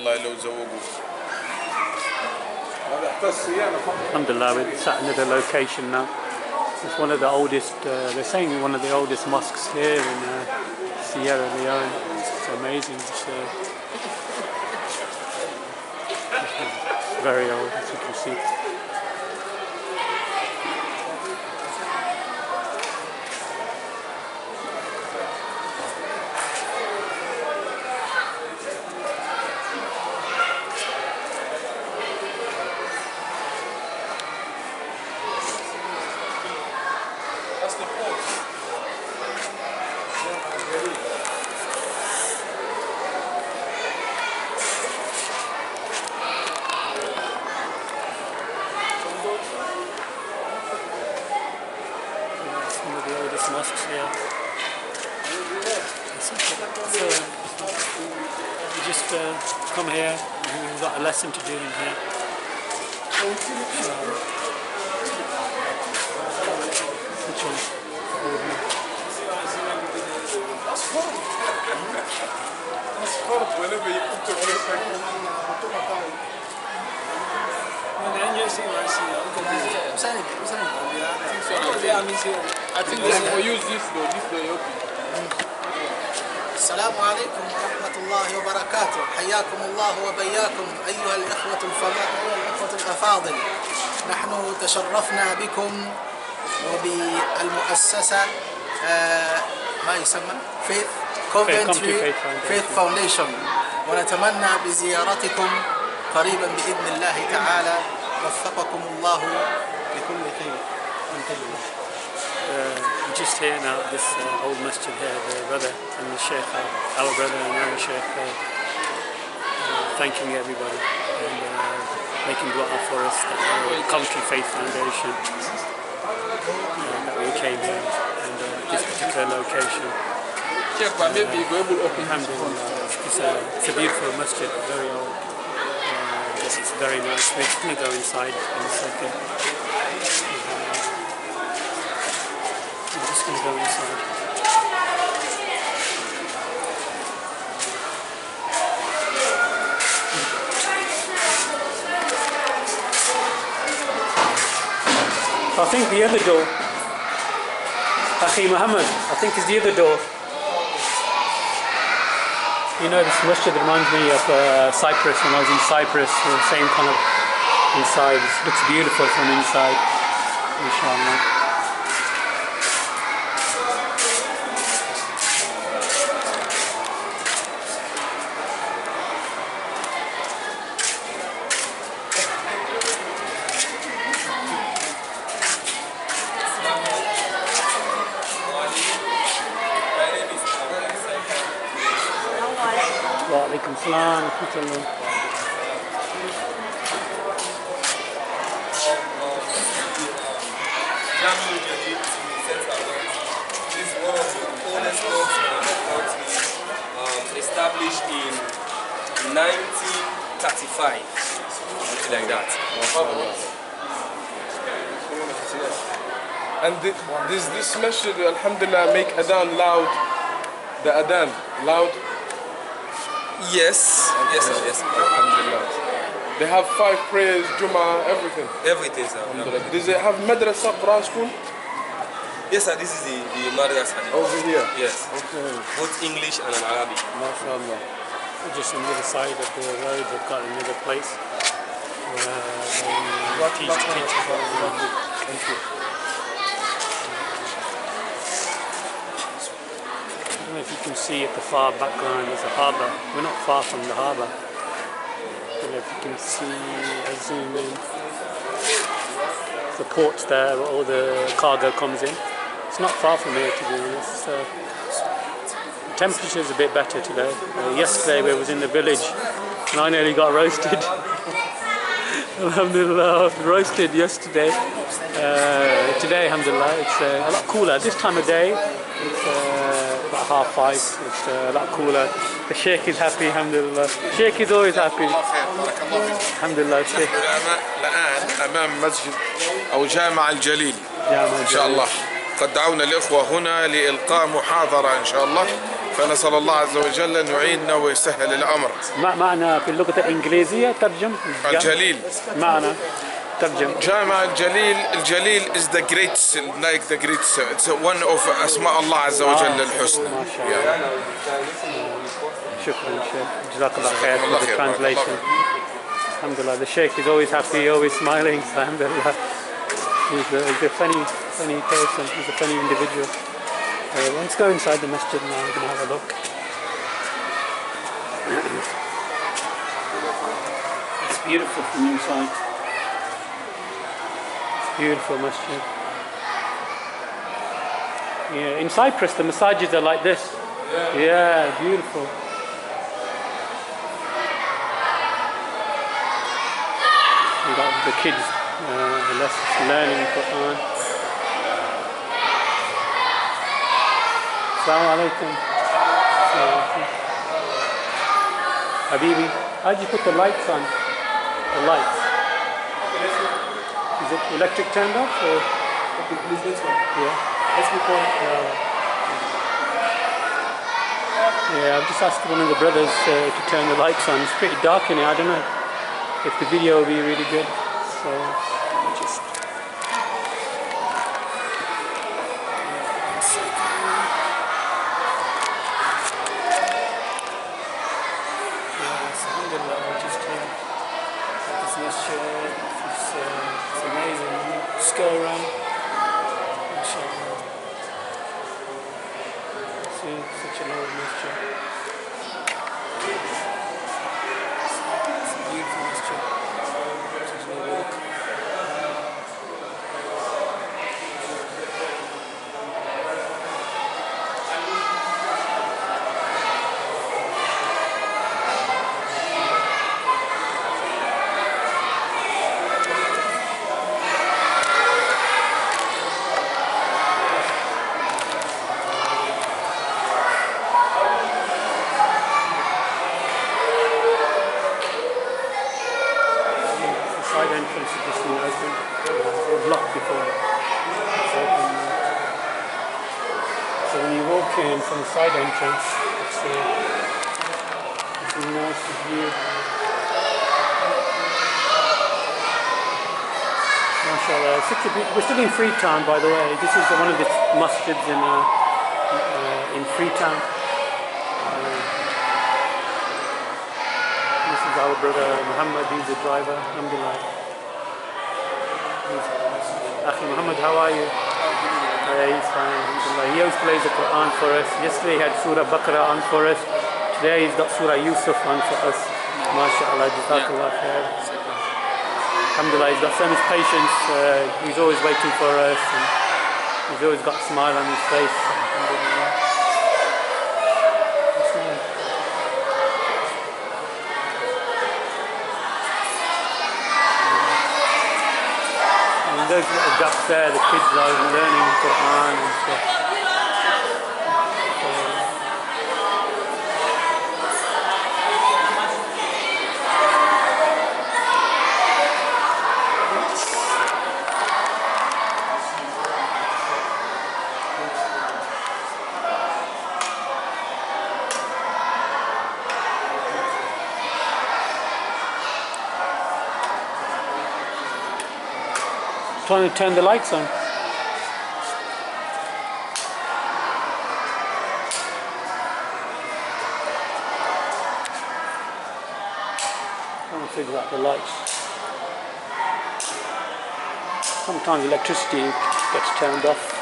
الله لو زوجوه. Alhamdulillah, we're sat in another location now. It's one of the oldest, they're saying one of the oldest mosques here in Sierra Leone. It's amazing. It's very old, as you can see. Mosques here. We just come here. We've got a lesson to do in here. Which one? Whenever you put your I think they will use this though. السلام عليكم ورحمة الله وبركاته. حياكم الله وبياكم أيها الإخوة الأفاضل. نحن تشرفنا بكم وبالمؤسسة ما يسمى Coventry Faith Foundation، ونتمنى بزيارتكم قريبا بإذن الله تعالى. وفقكم الله لكل خير. We're just here now at this old masjid here, the brother and the sheikh, our brother and our sheikh, thanking everybody and making dua for us, the Coventry Faith Foundation, that we came here and this particular location. It's a beautiful masjid, very old. It's very nice. We're just going to go inside in a second. We're just going to go inside. I think the other door, Akhi Muhammad, I think is the other door. You know, this masjid reminds me of Cyprus. When I was in Cyprus, the same kind of inside. It looks beautiful from inside, inshallah. وعليكم السلام ورحمة الله. This is one of the oldest mosques in the country, established in 1935, something like that. And this masjid, alhamdulillah, make adhan loud. The adhan loud. Yes, yes. Alhamdulillah. They have 5 prayers, Jummah, everything. Everything, sir. Does it have madrasa, Quran school? Yes, sir. This is the madrasa. Over here? Yes. Okay. Both English and Arabic. MashaAllah. Just on the other side of the road, they've got another place where they teach Thank you. I don't know if you can see at the far background there's a harbour. We're not far from the harbour. I don't know if you can see, I zoom in. The port's there where all the cargo comes in. It's not far from here, to be honest. The temperature's a bit better today. Yesterday we was in the village and I nearly got roasted. Alhamdulillah, roasted yesterday. Today, alhamdulillah, it's a lot cooler. This time of day, it's about 5:30. It's a lot cooler. The sheikh is happy, alhamdulillah. Sheikh is always happy. Alhamdulillah, sheikh. الآن أمام مسجد أو جامع الجليل جامع إن شاء الله. قد دعونا الإخوة هنا لإلقاء محاضرة إن شاء الله فنسأل الله عز وجل أن يعيننا ويسهل الأمر. ما معنى في اللغة الإنجليزية ترجم؟ الجليل. معنى ترجم. جامع الجليل. الجليل is the greatest, like the greatest. It's one of أسماء الله عز وجل الحسنى. ما شاء الله. شكرا شيخ. جزاك الله خير for the translation. Alhamdulillah, the Sheikh is always happy, always smiling. Alhamdulillah. He's a funny person. He's a funny individual. Let's go inside the masjid now. We're going to have a look. It's beautiful from inside. It's beautiful masjid. Yeah, in Cyprus the masajids are like this. Yeah, beautiful. We got the kids learning Quran. Assalamu alaikum. Habibi, how did you put the lights on? The lights. Is it electric turned off or? Is this one? Yeah. Let's record. Yeah, I've just asked one of the brothers to turn the lights on. It's pretty dark in here. I don't know if the video will be really good. So just. It's amazing. Just go around. Inshallah. See, such an old masjid. It's a beautiful masjid. Just a walk. Side entrance is just open. It was locked before. It's open. So when you walk in from the side entrance, it's a nice view. MashaAllah. We're still in Freetown, by the way. This is one of the masjids in Freetown. This is our brother Muhammad, he's the driver. Alhamdulillah. Akhi Muhammad, how are you? Yeah, he's fine. Alhamdulillah. He always plays the Quran for us. Yesterday he had Surah Baqarah on for us. Today he's got Surah Yusuf on for us. MashaAllah, Jazakallah khair. Alhamdulillah, he's got so much patience. He's always waiting for us. And he's always got a smile on his face. Alhamdulillah. Those little gaps there, the kids are learning Quran and stuff. Trying to turn the lights on. Trying to figure out the lights. Sometimes electricity gets turned off.